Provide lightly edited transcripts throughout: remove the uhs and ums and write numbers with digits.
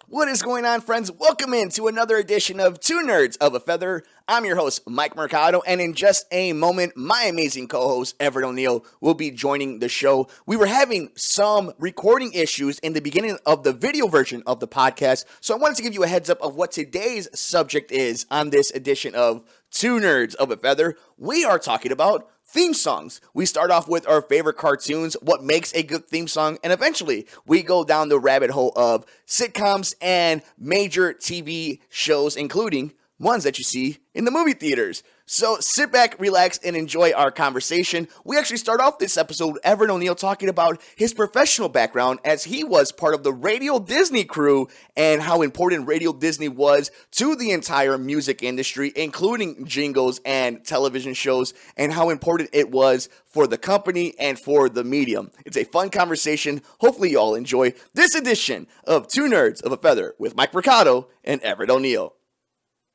What is going on, friends? Welcome into another edition of Two Nerds of a Feather. I'm your host, Mike Mercado, and in just a moment, my amazing co-host, Everitt O'Neill, will be joining the show. We were having some recording issues in the beginning of the video version of the podcast, so I wanted to give you a heads up of what today's subject is on this edition of Two Nerds of a Feather. We are talking about theme songs. We start off with our favorite cartoons, what makes a good theme song, and eventually we go down the rabbit hole of sitcoms and major TV shows, including ones that you see in the movie theaters. So sit back, relax, and enjoy our conversation. We actually start off this episode with Everitt O'Neill talking about his professional background as he was part of the Radio Disney crew and how important Radio Disney was to the entire music industry, including jingles and television shows, and how important it was for the company and for the medium. It's a fun conversation. Hopefully you all enjoy this edition of Two Nerds of a Feather with Mike Mercado and Everitt O'Neill.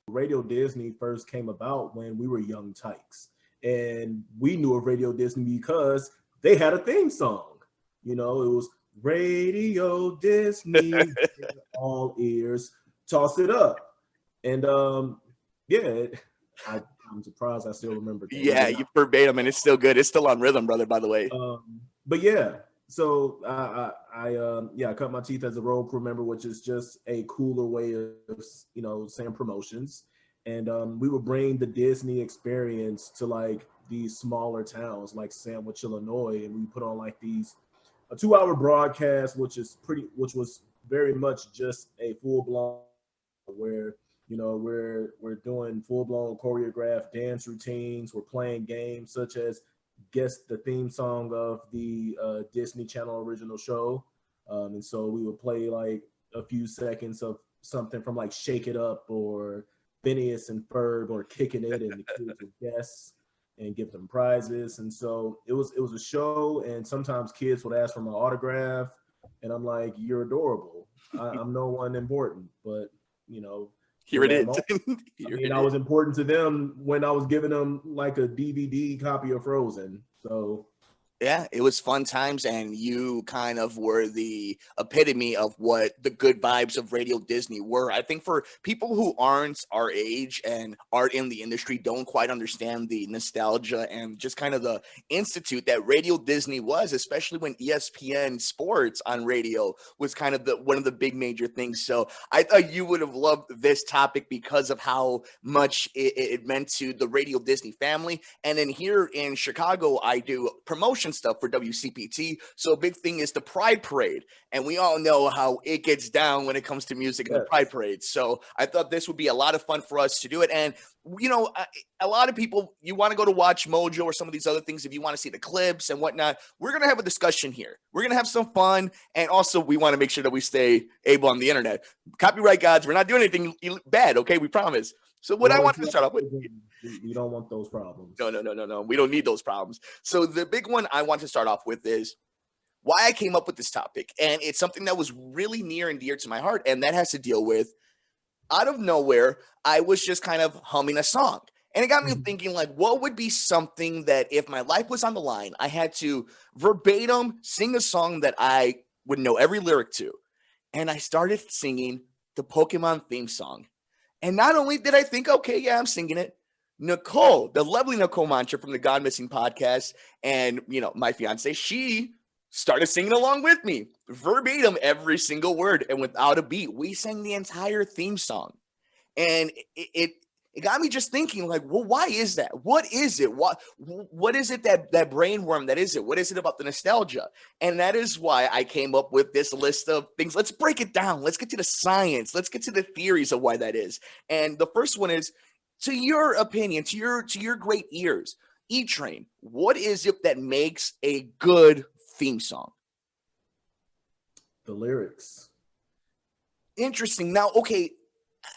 Radio Disney first came about when we were young tykes, and we knew of Radio Disney because they had a theme song. You know, it was Radio Disney, all ears, toss it up. And yeah, I'm surprised I still remember that. Yeah, you verbatim, and it's still good. It's still on rhythm, brother, by the way. But yeah, so I cut my teeth as a road crew member, which is just a cooler way of saying promotions. And we would bring the Disney experience to like these smaller towns like Sandwich, Illinois, and we put on like a 2-hour broadcast, which was very much just a full blown where we're doing full blown choreographed dance routines. We're playing games such as guess the theme song of the Disney Channel original show. And so we would play like a few seconds of something from like Shake It Up or Phineas and Ferb or Kicking It, and the kids would guess and give them prizes. And so it was a show, and sometimes kids would ask for my autograph, and I'm like, you're adorable. I'm no one important, but here it is. I was important to them when I was giving them like a DVD copy of Frozen. So yeah, it was fun times, and you kind of were the epitome of what the good vibes of Radio Disney were. I think for people who aren't our age and aren't in the industry, don't quite understand the nostalgia and just kind of the institute that Radio Disney was, especially when ESPN Sports on radio was kind of one of the big major things. So I thought you would have loved this topic because of how much it meant to the Radio Disney family. And then here in Chicago, I do promotion stuff for WCPT. So a big thing is the Pride Parade. And we all know how it gets down when it comes to music and the Pride Parade. So I thought this would be a lot of fun for us to do it. And, a lot of people, you want to go to Watch Mojo or some of these other things if you want to see the clips and whatnot. We're going to have a discussion here. We're going to have some fun. And also, we want to make sure that we stay able on the internet. Copyright gods, we're not doing anything bad, okay? We promise. So what I want to start off with. You don't want those problems. No. We don't need those problems. So the big one I want to start off with is why I came up with this topic. And it's something that was really near and dear to my heart. And that has to deal with, out of nowhere, I was just kind of humming a song. And it got me thinking, like, what would be something that if my life was on the line, I had to verbatim sing a song that I would know every lyric to. And I started singing the Pokemon theme song. And not only did I think, okay, yeah, I'm singing it, Nicole, the lovely Nicole Mantra from the Gone Missing podcast, and, my fiance, she started singing along with me, verbatim, every single word, and without a beat. We sang the entire theme song. And it got me just thinking, like, well, why is that? What is it? What is it that brainworm that is it? What is it about the nostalgia? And that is why I came up with this list of things. Let's break it down. Let's get to the science. Let's get to the theories of why that is. And the first one is, to your opinion, to your great ears, E-Train, what is it that makes a good theme song? The lyrics. Interesting. Now, okay,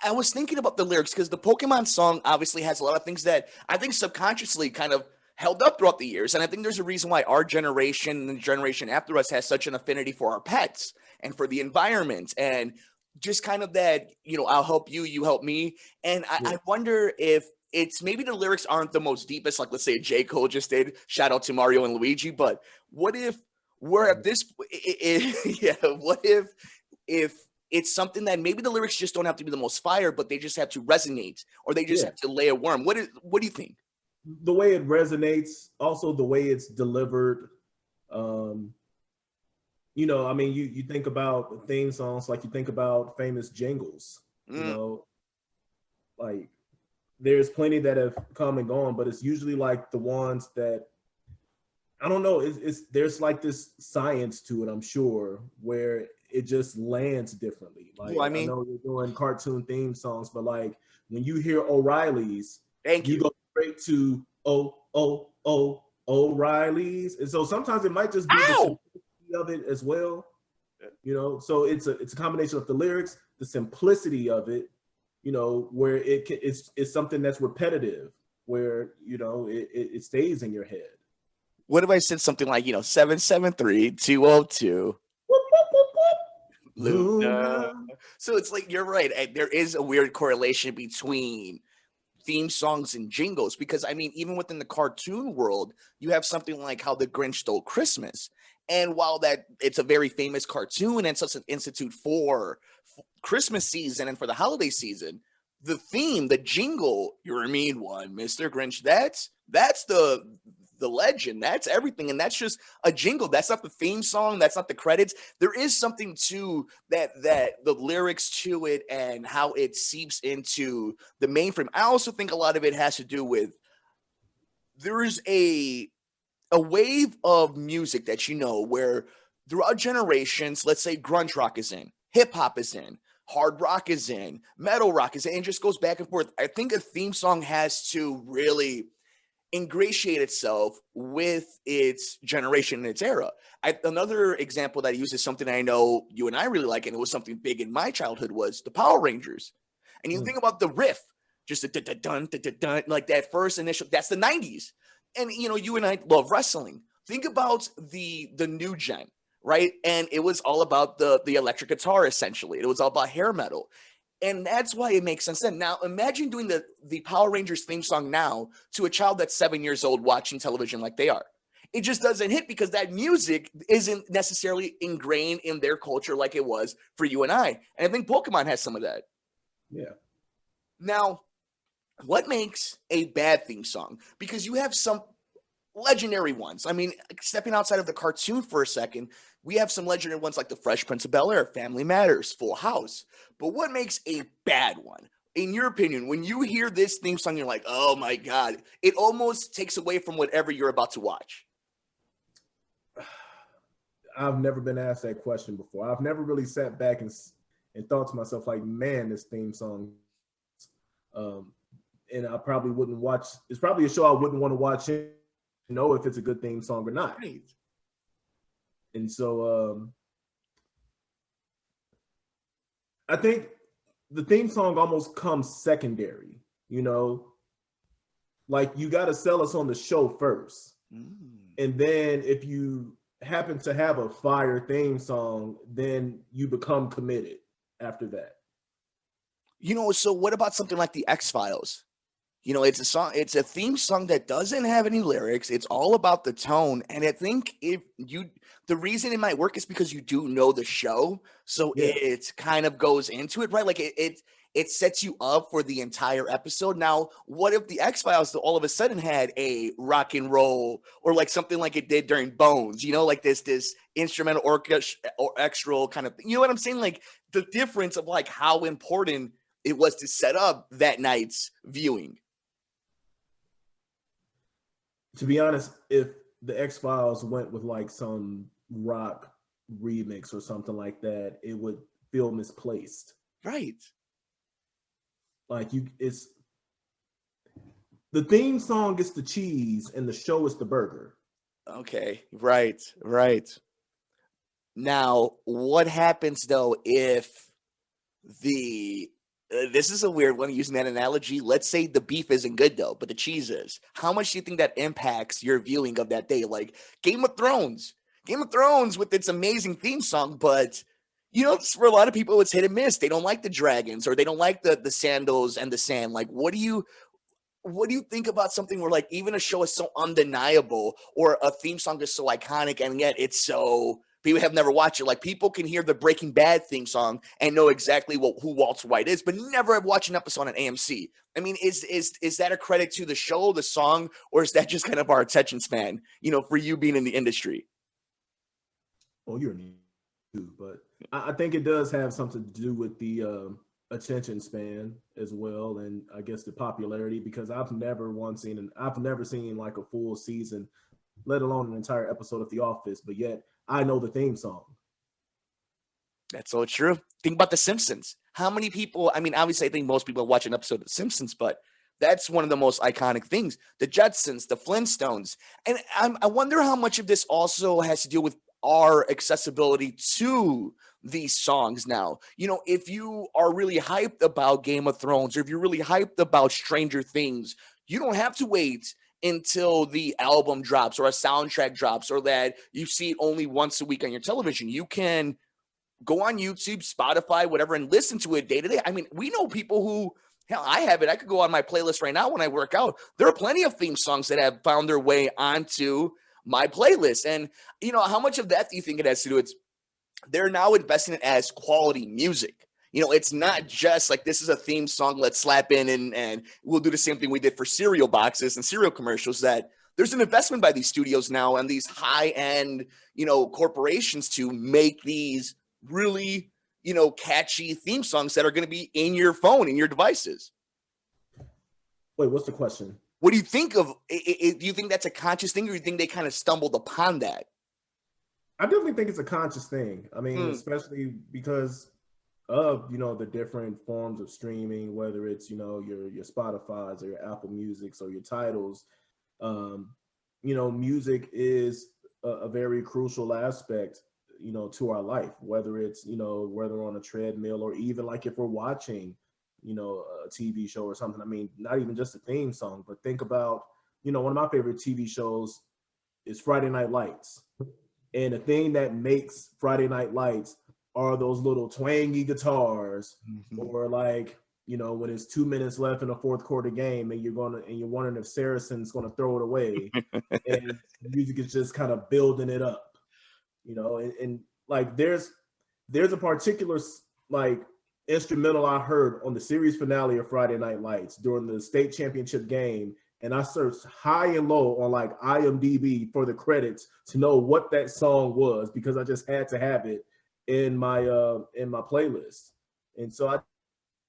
I was thinking about the lyrics because the Pokemon song obviously has a lot of things that I think subconsciously kind of held up throughout the years. And I think there's a reason why our generation and the generation after us has such an affinity for our pets and for the environment and just kind of that, I'll help you, you help me. And I wonder if it's maybe the lyrics aren't the most deepest, like let's say J. Cole just did, shout out to Mario and Luigi. But what if we're at this, what if it's something that maybe the lyrics just don't have to be the most fire, but they just have to resonate, or they just Yeah. have to lay a worm. What do you think? The way it resonates, also the way it's delivered. Um, I mean, you think about theme songs, like you think about famous jingles, Mm. like there's plenty that have come and gone, but it's usually like the ones that, I don't know, it's there's like this science to it, I'm sure, where it just lands differently. Well, Like I I mean, know you're doing cartoon theme songs, but like when you hear O'Reilly's, thank you you. go straight to O'Reilly's. And so sometimes it might just be the Ow! simplicity of it as well. So it's a combination of the lyrics, the simplicity of it, where it's something that's repetitive, where it stays in your head. What if I said something like, 773-202 Luna? Luna. So it's like, you're right. There is a weird correlation between theme songs and jingles, because I mean, even within the cartoon world, you have something like How the Grinch Stole Christmas. And while that it's a very famous cartoon and such an institute for Christmas season and for the holiday season, the theme, the jingle, "You're a mean one, Mr. Grinch," that's the legend. That's everything. And that's just a jingle. That's not the theme song. That's not the credits. There is something to that the lyrics to it and how it seeps into the mainframe. I also think a lot of it has to do with there is a wave of music that where throughout generations, let's say grunge rock is in, hip hop is in, hard rock is in, metal rock is in, and it just goes back and forth. I think a theme song has to really ingratiate itself with its generation and its era. Another example that I use is something I know you and I really like, and it was something big in my childhood, was the Power Rangers. And you think about the riff, just the dun dun dun dun, like that first initial. That's the '90s, and you and I love wrestling. Think about the new gen, right? And it was all about the electric guitar. Essentially, it was all about hair metal. And that's why it makes sense then. Now, imagine doing the Power Rangers theme song now to a child that's 7 years old watching television like they are. It just doesn't hit because that music isn't necessarily ingrained in their culture like it was for you and I. And I think Pokemon has some of that. Yeah. Now, what makes a bad theme song? Because you have some legendary ones. I mean, stepping outside of the cartoon for a second, we have some legendary ones like The Fresh Prince of Bel-Air, Family Matters, Full House. But what makes a bad one? In your opinion, when you hear this theme song, you're like, oh my God, it almost takes away from whatever you're about to watch. I've never been asked that question before. I've never really sat back and thought to myself, like, man, this theme song, and I probably wouldn't watch. It's probably a show I wouldn't want to watch to know if it's a good theme song or not. Right. And so I think the theme song almost comes secondary, like you got to sell us on the show first. And then if you happen to have a fire theme song, then you become committed after that. So what about something like the X-Files? It's a song, it's a theme song that doesn't have any lyrics. It's all about the tone. And I think the reason it might work is because you do know the show. So it kind of goes into it, right? Like it sets you up for the entire episode. Now, what if the X-Files all of a sudden had a rock and roll or like something like it did during Bones, like this instrumental orchestral kind of thing. You know what I'm saying? Like the difference of like how important it was to set up that night's viewing. To be honest, if the X-Files went with like some rock remix or something like that, it would feel misplaced. Right. Like it's the theme song is the cheese and the show is the burger. Okay. Right. Now, what happens though if this is a weird one using that analogy. Let's say the beef isn't good though, but the cheese is. How much do you think that impacts your viewing of that day? Like Game of Thrones with its amazing theme song, but for a lot of people, it's hit and miss. They don't like the dragons or they don't like the sandals and the sand. Like, what do you think about something where like even a show is so undeniable or a theme song is so iconic and yet it's so people have never watched it. Like, people can hear the Breaking Bad theme song and know exactly who Walter White is, but never have watched an episode on AMC. I mean, is that a credit to the show, the song, or is that just kind of our attention span, for you being in the industry? Well, you're new, but I think it does have something to do with the attention span as well, and I guess the popularity, because I've never seen like a full season, let alone an entire episode of The Office, but yet I know the theme song. That's so true. Think about The Simpsons. How many people, I mean, obviously I think most people watch an episode of The Simpsons, but that's one of the most iconic things. The Jetsons, the Flintstones. And I wonder how much of this also has to deal with our accessibility to these songs now. If you are really hyped about Game of Thrones, or if you're really hyped about Stranger Things, you don't have to wait until the album drops or a soundtrack drops, or that you see it only once a week on your television. You can go on YouTube, Spotify, whatever, and listen to it day to day. I mean, we know people who, hell, I have it. I could go on my playlist right now when I work out. There are plenty of theme songs that have found their way onto my playlist. And, how much of that do you think it has to do? They're now investing it as quality music. It's not just like, this is a theme song, let's slap in and we'll do the same thing we did for cereal boxes and cereal commercials. That there's an investment by these studios now and these high-end, corporations to make these really, catchy theme songs that are going to be in your phone, in your devices. Wait, what's the question? What do you think of it? Do you think that's a conscious thing, or do you think they kind of stumbled upon that? I definitely think it's a conscious thing. I mean, especially because of, the different forms of streaming, whether it's, your Spotify's or your Apple Musics or your titles. Music is a very crucial aspect, to our life, whether it's, whether on a treadmill, or even like if we're watching, a TV show or something. I mean, not even just a theme song, but think about, one of my favorite TV shows is Friday Night Lights. And the thing that makes Friday Night Lights are those little twangy guitars, or like, when it's 2 minutes left in the fourth quarter game and you're wondering if Saracen's going to throw it away, and the music is just kind of building it up, and like there's a particular like instrumental I heard on the series finale of Friday Night Lights during the state championship game. And I searched high and low on like IMDb for the credits to know what that song was, because I just had to have it in my playlist. And so I did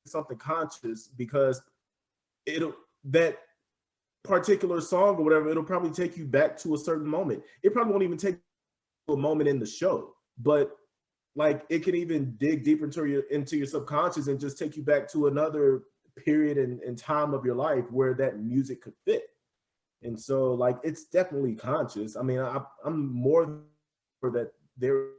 something conscious, because that particular song or whatever, it'll probably take you back to a certain moment. It probably won't even take you to a moment in the show, but like it can even dig deeper into your subconscious and just take you back to another period and time of your life where that music could fit. And so like it's definitely conscious. I mean, I'm more for that there's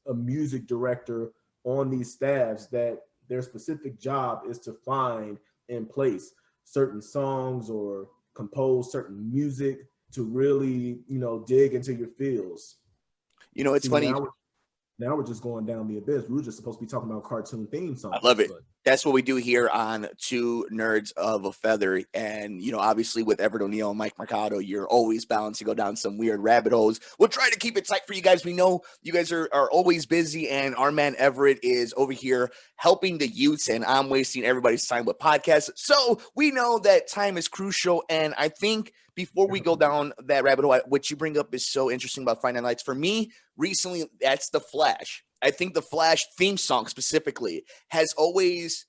a music director on these staffs that their specific job is to find and place certain songs or compose certain music to really, dig into your feels. It's funny. Now we're just going down the abyss. We were just supposed to be talking about cartoon theme songs. I love it. That's what we do here on Two Nerds of a Feather. And, obviously with Everitt O'Neill and Mike Mercado, you're always bound to go down some weird rabbit holes. We'll try to keep it tight for you guys. We know you guys are always busy, and our man Everitt is over here helping the youths, and I'm wasting everybody's time with podcasts. So we know that time is crucial. And I think before we go down that rabbit hole, what you bring up is so interesting about Friday Night Lights. For me, recently, that's The Flash. I think the Flash theme song specifically has always,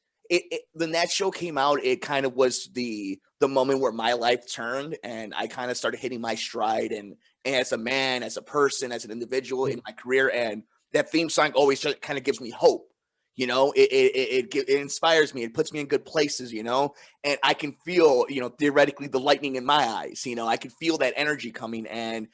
when that show came out, it kind of was the moment where my life turned, and I kind of started hitting my stride, and as a man, as a person, as an individual in my career. And that theme song always just kind of gives me hope. It inspires me. It puts me in good places, and I can feel, theoretically the lightning in my eyes. I can feel that energy coming, and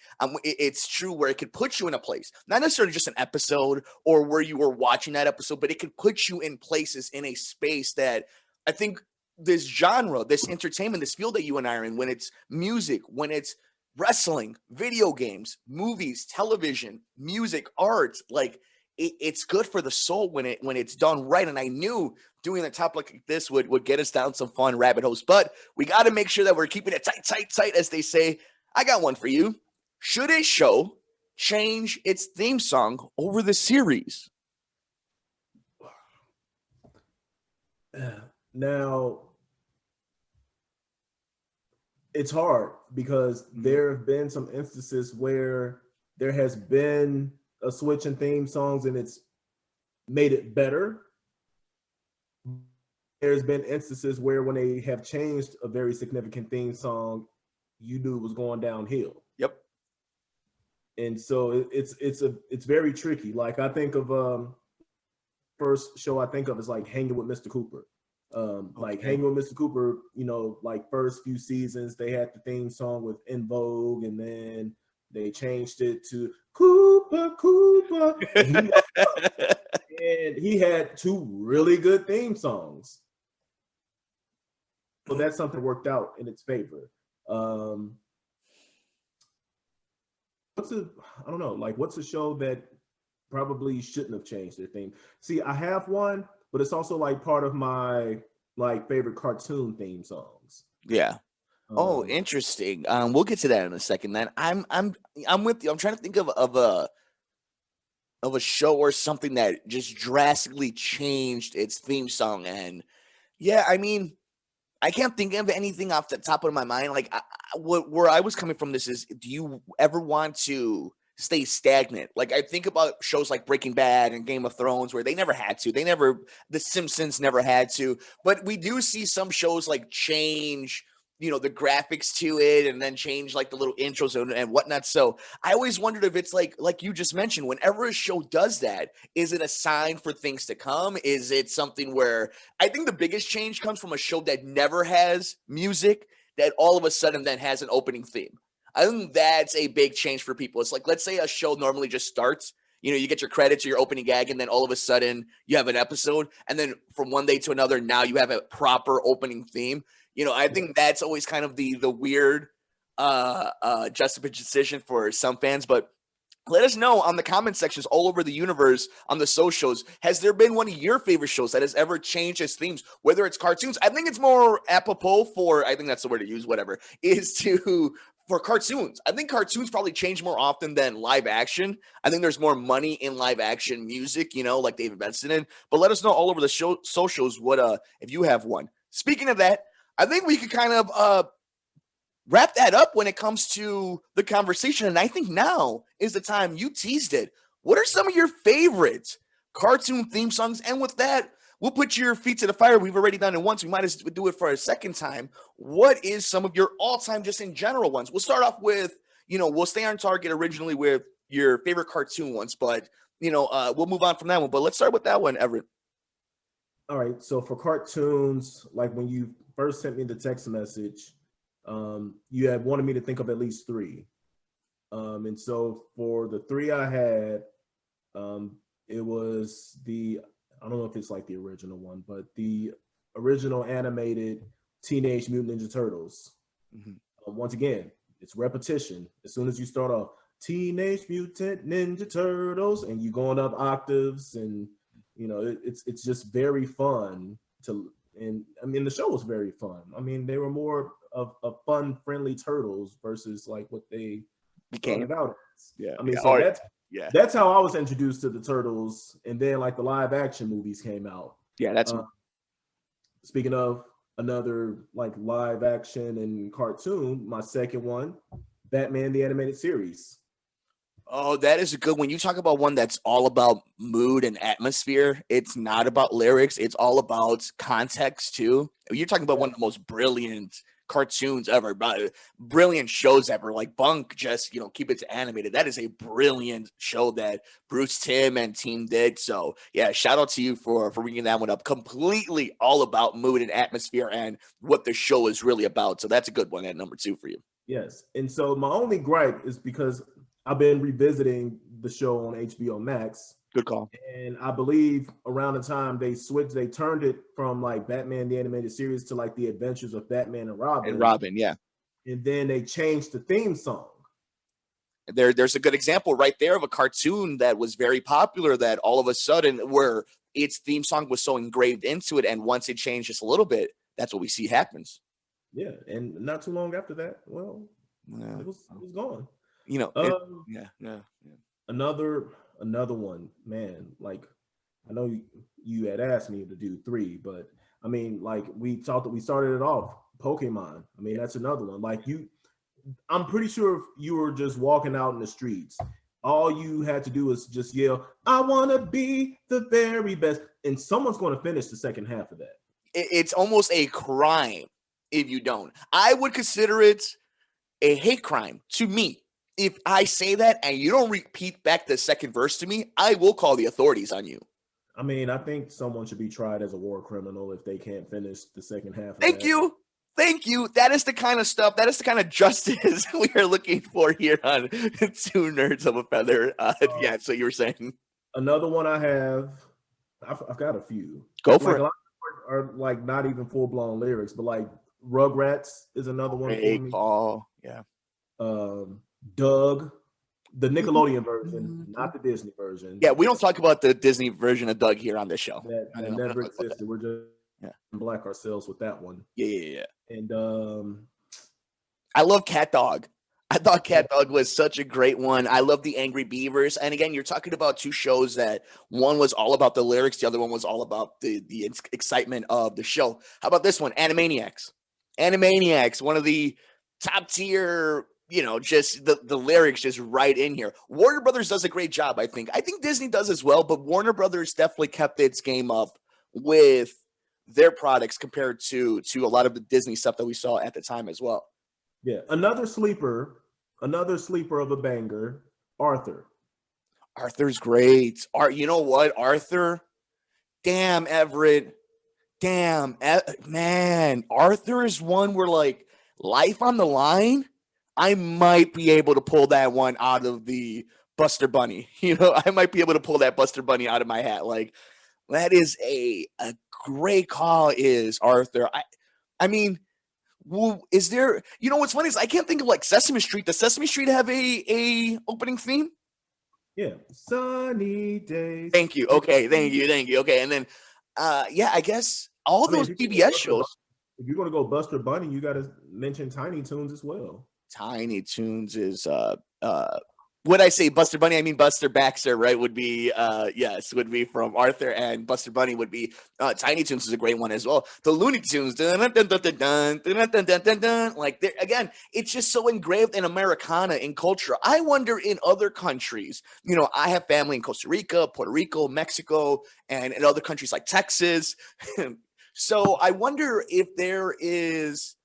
it's true where it could put you in a place, not necessarily just an episode or where you were watching that episode, but it could put you in places, in a space that I think this genre, this entertainment, this field that you and I are in, when it's music, when it's wrestling, video games, movies, television, music, art, like, it's good for the soul when it's done right. And I knew doing a topic like this would get us down some fun rabbit holes, but we got to make sure that we're keeping it tight, as they say. I got one for you. Should a show change its theme song over the series? Now, it's hard because there have been some instances where there has been a switch in theme songs and it's made it better. There's been instances where when they have changed a very significant theme song, you knew it was going downhill. Yep. And so it's very tricky. Like I think of first show I think of is like Hanging with Mr. Cooper. Like Hanging with Mr. Cooper, you know, like first few seasons they had the theme song with In Vogue, and then they changed it to Cooper Cooper. And he had two really good theme songs. So that's something worked out in its favor. I don't know, like what's a show that probably shouldn't have changed their theme? See, I have one, but it's also like part of my like favorite cartoon theme songs. Yeah. Oh, interesting. We'll get to that in a second. Then I'm with you. I'm trying to think of a show or something that just drastically changed its theme song. And yeah, I mean, I can't think of anything off the top of my mind. Like, where I was coming from this is, do you ever want to stay stagnant? Like, I think about shows like Breaking Bad and Game of Thrones where they never had to. The Simpsons never had to. But we do see some shows like change, you know, the graphics to it and then change like the little intros and whatnot. So I always wondered if it's like you just mentioned, whenever a show does that, is it a sign for things to come? Is it something where I think the biggest change comes from a show that never has music that all of a sudden then has an opening theme? I think that's a big change for people. It's like, let's say a show normally just starts, you know, you get your credits or your opening gag, and then all of a sudden you have an episode, and then from one day to another, now you have a proper opening theme. You know, I think that's always kind of the weird juxtaposition for some fans. But let us know on the comment sections all over the universe on the socials. Has there been one of your favorite shows that has ever changed its themes? Whether it's cartoons, I think it's more apropos for, I think that's the word to use, whatever, for cartoons. I think cartoons probably change more often than live action. I think there's more money in live action music, you know, like they've invested in. But let us know all over the socials what if you have one. Speaking of that, I think we could kind of wrap that up when it comes to the conversation. And I think now is the time. You teased it. What are some of your favorite cartoon theme songs? And with that, we'll put your feet to the fire. We've already done it once. We might as well do it for a second time. What is some of your all-time, just in general ones? We'll start off with, you know, we'll stay on target originally with your favorite cartoon ones, but, you know, we'll move on from that one. But let's start with that one, Everitt. All right. So for cartoons, like when you first sent me the text message, you had wanted me to think of at least three. And so for the three I had, it was I don't know if it's like the original one, but the original animated Teenage Mutant Ninja Turtles. Mm-hmm. Once again, it's repetition. As soon as you start off, Teenage Mutant Ninja Turtles, and you going up octaves, and you know, it's just very fun and I mean, the show was very fun. I mean, they were more of fun, friendly turtles versus like what they became out as. Yeah. I mean, that's how I was introduced to the Turtles, and then like the live action movies came out. Yeah, that's speaking of another like live action and cartoon, my second one, Batman the Animated Series. Oh, that is a good one. You talk about one that's all about mood and atmosphere. It's not about lyrics. It's all about context too. You're talking about one of the most brilliant cartoons ever, brilliant shows ever. Like Bunk, just, you know, keep it animated. That is a brilliant show that Bruce Timm and team did. So yeah, shout out to you for bringing that one up. Completely all about mood and atmosphere and what the show is really about. So that's a good one at number 2 for you. Yes, and so my only gripe is because I've been revisiting the show on HBO Max. Good call. And I believe around the time they turned it from like Batman the Animated Series to like the Adventures of Batman and Robin. And Robin, yeah. And then they changed the theme song. There's a good example right there of a cartoon that was very popular that all of a sudden where its theme song was so engraved into it, and once it changed just a little bit, that's what we see happens. Yeah, and not too long after that, well, it was gone. You know, Um, yeah, yeah, yeah. another one, man. Like, I know you had asked me to do three, but I mean, like we started it off. Pokemon. I mean, that's another one. Like I'm pretty sure if you were just walking out in the streets, all you had to do was just yell, "I want to be the very best," and someone's going to finish the second half of that. It's almost a crime if you don't. I would consider it a hate crime to me. If I say that and you don't repeat back the second verse to me, I will call the authorities on you. I mean, I think someone should be tried as a war criminal if they can't finish the second half of Thank that. you. Thank you. That is the kind of stuff, that is the kind of justice we are looking for here on Two Nerds of a Feather. Yeah, so you were saying. Another one I have, I've got a few. Go for Like a it. lot of are like not even full blown lyrics, but like Rugrats is another one for Great me. call. Yeah. Doug, the Nickelodeon version, not the Disney version. Yeah, we don't talk about the Disney version of Doug here on this show. That We don't never talk about that. existed. We're just Yeah. black ourselves with that one. Yeah. And I love Cat Dog. I thought Cat Dog was such a great one. I love the Angry Beavers. And again, you're talking about two shows that one was all about the lyrics, the other one was all about the excitement of the show. How about this one? Animaniacs. Animaniacs, one of the top tier, just the lyrics just right in here. Warner Brothers does a great job, I think. I think Disney does as well, but Warner Brothers definitely kept its game up with their products compared to a lot of the Disney stuff that we saw at the time as well. yeah, another sleeper of a banger, Arthur. Arthur's great. You know what, Arthur? Damn, Everett. Damn, man. Arthur is one where, like, life on the line. I might be able to pull that one out of the Buster Bunny. I might be able to pull that Buster Bunny out of my hat. Like, that is a great call, is Arthur. I mean, is there, what's funny is I can't think of like Sesame Street. Does Sesame Street have a opening theme? Yeah, sunny days. Thank you. Okay, thank you. Okay, and then yeah, I guess all those PBS shows. If you're gonna go Buster Bunny, you got to mention Tiny Toons as well. Tiny Toons is would I say Buster Bunny? I mean Buster Baxter, right? Would be yes, would be from Arthur, and Buster Bunny would be Tiny Toons is a great one as well. The Looney Tunes, like again, it's just so engraved in Americana, in culture. I wonder in other countries, I have family in Costa Rica, Puerto Rico, Mexico, and in other countries like Texas. So I wonder if there is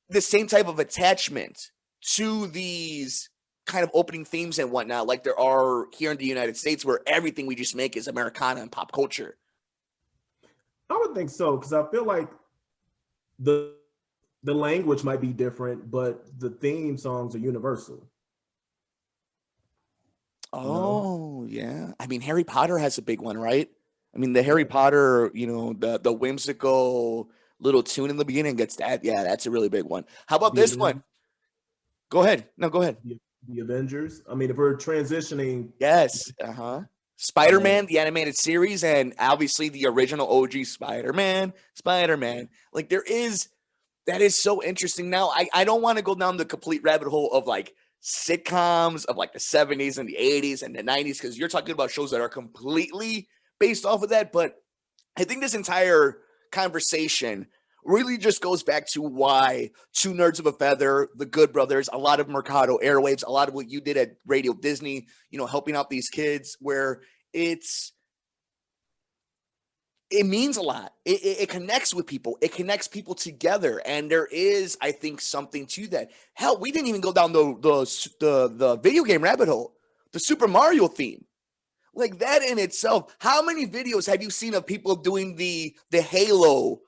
the same type of attachment to these kind of opening themes and whatnot, like there are here in the United States, where everything we just make is Americana and pop culture. I would think so, because I feel like the language might be different, but the theme songs are universal. Oh, yeah. I mean, Harry Potter has a big one, right? I mean, the Harry Potter, the whimsical little tune in the beginning gets that. Yeah, that's a really big one. How about this one? Go ahead. No, go ahead. The Avengers. I mean, if we're transitioning. Yes. Spider-Man, the animated series, and obviously the original OG Spider-Man. Like that is so interesting. Now, I don't want to go down the complete rabbit hole of like sitcoms of like the 70s and the 80s and the 90s, because you're talking about shows that are completely based off of that. But I think this entire conversation really just goes back to why Two Nerds of a Feather, the Good Brothers, a lot of Mercado Airwaves, a lot of what you did at Radio Disney, helping out these kids, where it means a lot. It connects with people. It connects people together. And there is, I think, something to that. Hell, we didn't even go down the video game rabbit hole, the Super Mario theme. Like that in itself. How many videos have you seen of people doing the Halo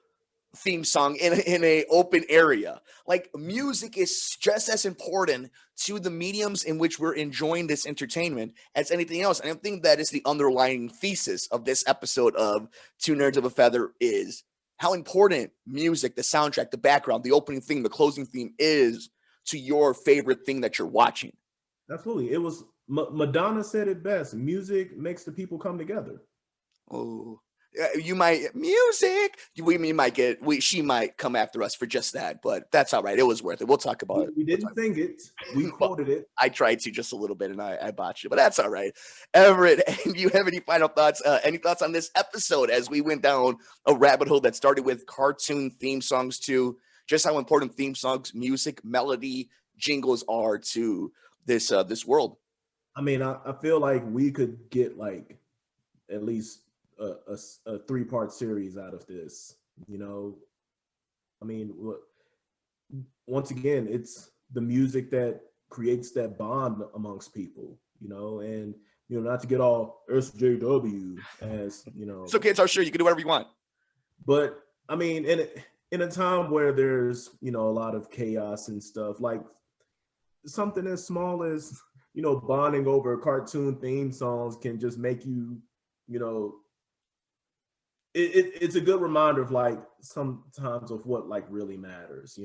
theme song in a open area? Like, music is just as important to the mediums in which we're enjoying this entertainment as anything else. And I think that is the underlying thesis of this episode of Two Nerds of a Feather, is how important music, the soundtrack, the background, the opening theme, the closing theme is to your favorite thing that you're watching. Absolutely. It was Madonna said it best. Music makes the people come together. Oh, You might music. We might get she might come after us for just that, but that's all right. It was worth it. We'll talk about it. We didn't sing it. We Well, quoted it. I tried to just a little bit and I botched it, but that's all right. Everitt, do you have any final thoughts? Any thoughts on this episode as we went down a rabbit hole that started with cartoon theme songs to just how important theme songs, music, melody, jingles are to this world? I mean, I feel like we could get like at least a 3-part series out of this. You know, I mean, once again, it's the music that creates that bond amongst people. You know, and not to get all SJW as It's okay. It's our show. You can do whatever you want. But I mean, in a time where there's a lot of chaos and stuff, like something as small as bonding over cartoon theme songs can just make you it's a good reminder of like sometimes of what like really matters.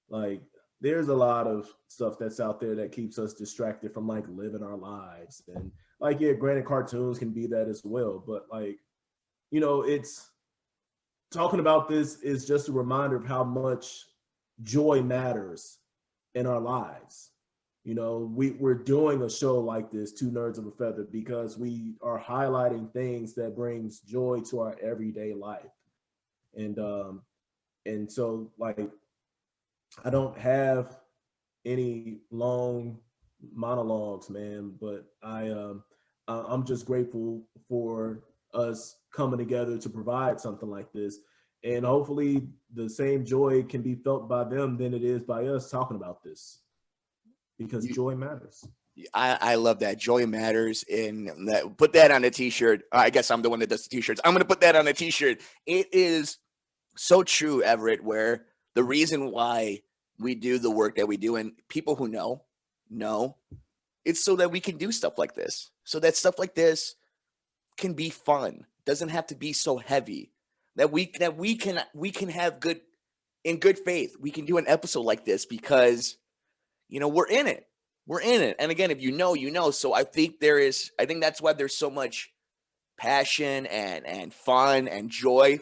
Like there's a lot of stuff that's out there that keeps us distracted from like living our lives, and like, yeah, granted, cartoons can be that as well, but like it's talking about this is just a reminder of how much joy matters in our lives. We're doing a show like this, Two Nerds of a Feather, because we are highlighting things that brings joy to our everyday life. And so like I don't have any long monologues, man, but I'm just grateful for us coming together to provide something like this. And hopefully the same joy can be felt by them than it is by us talking about this, because joy matters. I love that. Joy matters. In that, put that on a t-shirt. I guess I'm the one that does the t-shirts. I'm going to put that on a t-shirt. It is so true, Everitt, where the reason why we do the work that we do, and people who know, it's so that we can do stuff like this. So that stuff like this can be fun. Doesn't have to be so heavy. That we can have good faith. We can do an episode like this because we're in it. We're in it. And again, if you know. So I think that's why there's so much passion and fun and joy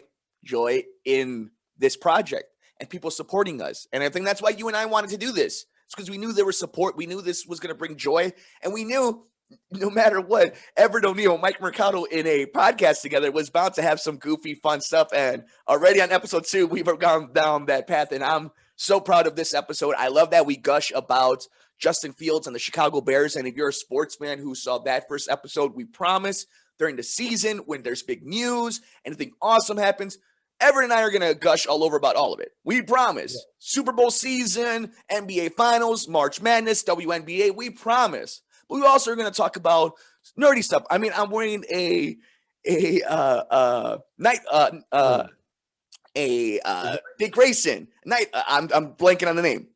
in this project and people supporting us. And I think that's why you and I wanted to do this. It's because we knew there was support. We knew this was going to bring joy. And we knew no matter what, Everitt O'Neill, Mike Mercado in a podcast together was bound to have some goofy, fun stuff. And already on episode 2, we've gone down that path. And I'm so proud of this episode. I love that we gush about Justin Fields and the Chicago Bears. And if you're a sports fan who saw that first episode, we promise during the season, when there's big news, anything awesome happens, Everitt and I are going to gush all over about all of it. We promise. Yeah. Super Bowl season, NBA Finals, March Madness, WNBA, we promise. But we also are going to talk about nerdy stuff. I mean, I'm wearing a Dick Grayson. I'm blanking on the name.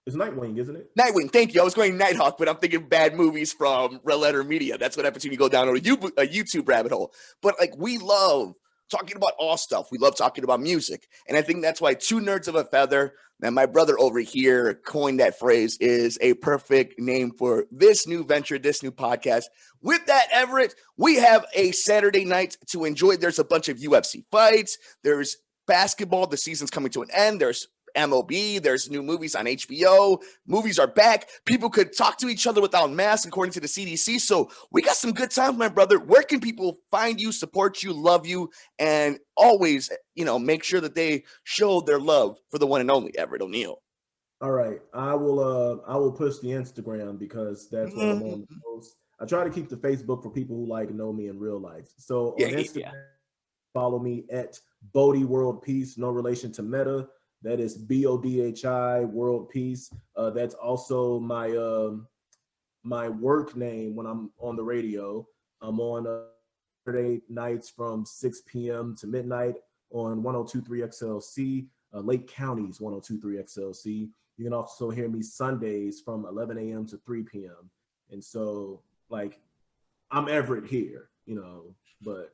It's Nightwing, isn't it? Nightwing, thank you. I was going Nighthawk, but I'm thinking bad movies from Red Letter Media. That's what happens when you go down a YouTube rabbit hole. But like, we love talking about all stuff. We love talking about music. And I think that's why Two Nerds of a Feather, and my brother over here coined that phrase, is a perfect name for this new venture, this new podcast. With that, Everitt, we have a Saturday night to enjoy. There's a bunch of UFC fights. There's basketball. The season's coming to an end. There's MLB, there's new movies on HBO. Movies are back. People could talk to each other without masks, according to the CDC. So we got some good time, my brother. Where can people find you, support you, love you, and always, make sure that they show their love for the one and only Everitt O'Neill? All right, I will push the Instagram because that's what I'm on the most. I try to keep the Facebook for people who like know me in real life. So on Instagram, follow me at Bodhi World Peace, no relation to Meta. That is BODHI World Peace. That's also my my work name when I'm on the radio. I'm on Saturday nights from 6 p.m. to midnight on 102.3 XLC, Lake County's 102.3 XLC. You can also hear me Sundays from 11 a.m. to 3 p.m. And so, like, I'm Everitt here, but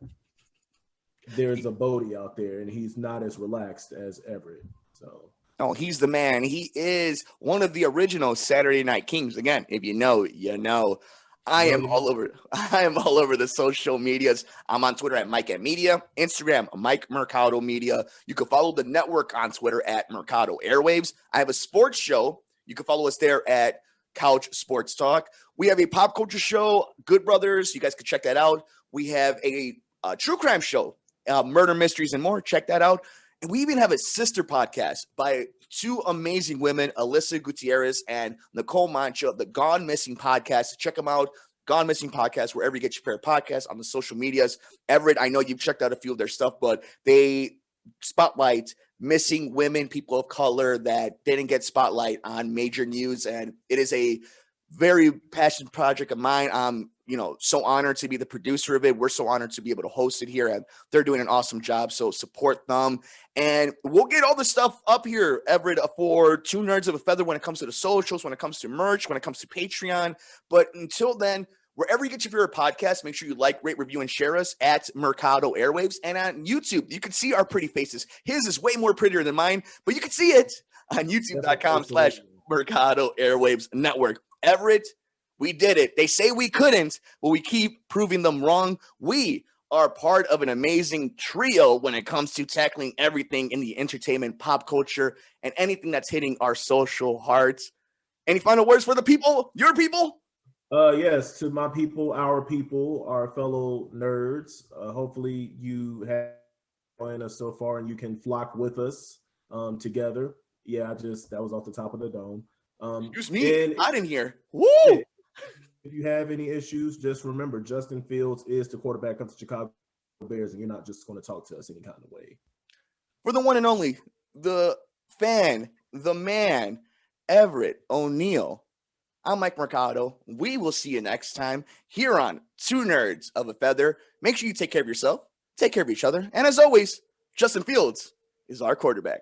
there's a Bodhi out there, and he's not as relaxed as Everitt. So, oh, he's the man. He is one of the original Saturday Night Kings. Again, if you know, you know. I You am already all know. over. I am all over the social medias. I'm on Twitter at Mike at Media, Instagram Mike Mercado Media. You can follow the network on Twitter at Mercado Airwaves. I have a sports show. You can follow us there at Couch Sports Talk. We have a pop culture show, Good Brothers. You guys can check that out. We have a true crime show, Murder Mysteries and More. Check that out. And we even have a sister podcast by two amazing women, Alyssa Gutierrez and Nicole Mancha, the Gone Missing Podcast. Check them out. Gone Missing Podcast, wherever you get your favorite podcasts, on the social medias. Everitt, I know you've checked out a few of their stuff, but they spotlight missing women, people of color that didn't get spotlight on major news. And it is a very passionate project of mine. I'm, so honored to be the producer of it. We're so honored to be able to host it here, and they're doing an awesome job. So support them. And we'll get all the stuff up here, Everitt, for Two Nerds of a Feather when it comes to the socials, when it comes to merch, when it comes to Patreon. But until then, wherever you get your favorite podcast, make sure you like, rate, review, and share us at Mercado Airwaves. And on YouTube, you can see our pretty faces. His is way more prettier than mine, but you can see it on youtube.com/Mercado Airwaves Network. Everitt, we did it. They say we couldn't, but we keep proving them wrong. We are part of an amazing trio when it comes to tackling everything in the entertainment, pop culture, and anything that's hitting our social hearts. Any final words for the people, your people? Yes, to my people, our fellow nerds. Hopefully you have joined us so far and you can flock with us together. Yeah, that was off the top of the dome. Excuse me, hot in here. Woo! If you have any issues, just remember Justin Fields is the quarterback of the Chicago Bears, and you're not just going to talk to us any kind of way. For the one and only, the fan, the man, Everitt O'Neill, I'm Mike Mercado. We will see you next time here on Two Nerds of a Feather. Make sure you take care of yourself, take care of each other, and as always, Justin Fields is our quarterback.